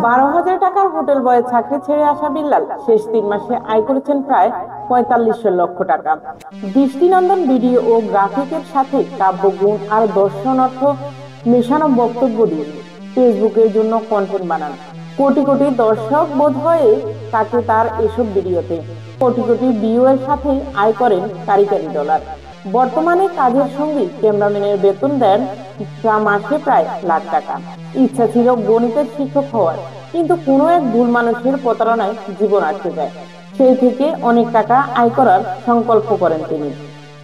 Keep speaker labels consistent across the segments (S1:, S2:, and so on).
S1: 12,000 টাকার হোটেল বয়ে চাকরি ছেড়ে আসা বিল্লাল শেষ 3 মাসে আয় করেছেন প্রায় 45 লক্ষ টাকা। দৃষ্টিনন্দন ভিডিও ও গ্রাফিকের সাথে কাব্যগুণ আর দর্শন অর্থ মেশানো বক্তব্য দিয়ে ফেসবুকের জন্য কন্টেন্ট বানান। কোটি কোটি দর্শক বোধ হয়ে তাকে তার এসব ভিডিওতে কোটি কোটি ভিউ এর সাথে আয় করেন কারি কারি ডলার। বর্তমানে কাজের সঙ্গে ক্যামেরাম্যানের বেতন দেন মাসে প্রায় লাখ টাকা। ইচ্ছা ছিল গণিতের শিক্ষক হওয়ার, কিন্তু কোনো এক ভুল মানুষের প্রতারণায় জীবন আটকে যায়। সেই থেকে অনেক টাকা আয় করার সংকল্প করেন তিনি।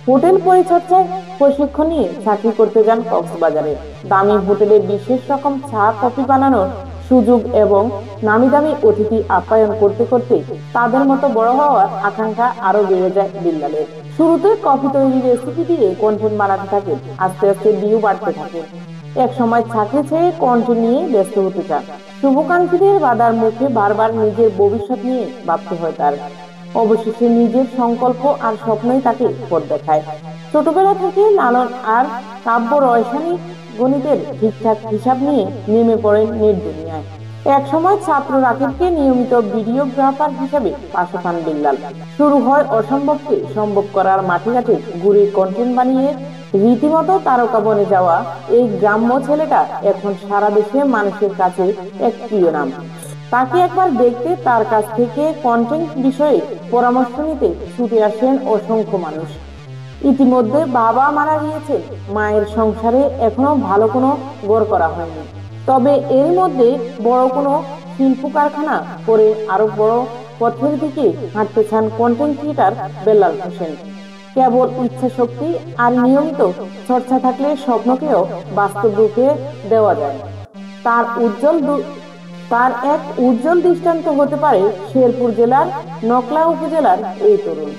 S1: হোটেল পরিচর্যায় প্রশিক্ষণ নিয়ে চাকরি করতে যান কক্সবাজারে। দামি হোটেলে বিশেষ রকম চা কফি বানানোর সুযোগ এবং নামি দামি অতিথি আপ্যায়ন করতে করতে তাদের মতো বড় হওয়ার আকাঙ্ক্ষা আরো বেড়ে যায় বিল্লালের। শুরুতে কফি তৈরির রেসিপি দিয়ে কন্টেন্ট বানাতে থাকে, আস্তে আস্তে ভিউ বাড়তে থাকে। এক সময় চাকরি ছেড়ে কন্টেন্ট নিয়ে ব্যস্ত হতে চান। শুভাকাঙ্ক্ষীদের বাধার মুখে বারবার নিজের ভবিষ্যৎ নিয়ে ভাবতে হয় তার। অবশেষে নিজের সংকল্প আর স্বপ্নই তাকে পথ দেখায়। ছোটবেলা থেকে লালন আর কাব্য রয়সানি গণিতের ঠিকঠাক হিসাব নিয়ে নেমে পড়েন নেট দুনিয়ায়। এক সময় ছাত্র রাকিবকে নিয়মিত ভিডিওগ্রাফার হিসেবে পাশে পান বিল্লাল। শুরু হয় অসম্ভবকে সম্ভব করার মাটিঘাটে ঘুরে কন্টেন্ট বানিয়ে রীতিমতো তারকা বনে যাওয়া এই গ্রাম্য ছেলেটা এখন সারা দেশে মানুষের কাছে এক প্রিয় নাম। তাকে একবার দেখতে তার কাছ থেকে কন্টেন্ট বিষয়ে পরামর্শ নিতে ছুটে আসেন অসংখ্য মানুষ। ইতিমধ্যে বাবা মারা গিয়েছে, মায়ের সংসারে এখনো ভালো কোনো গড় করা হয়নি। তবে এর মধ্যে বড় কোনো শিল্প কারখানা করে আরো বড় পথের দিকে হাঁটতে চান কন্টেন্ট ক্রিয়েটর বেল্লাল হোসেন। কেবল ইচ্ছা শক্তি আর নিয়মিত চর্চা থাকলে স্বপ্নকেও বাস্তব রূপে দেওয়া যায়। তার এক উজ্জ্বল দৃষ্টান্ত হতে পারে শেরপুর জেলার নকলা উপজেলার এই তরুণ।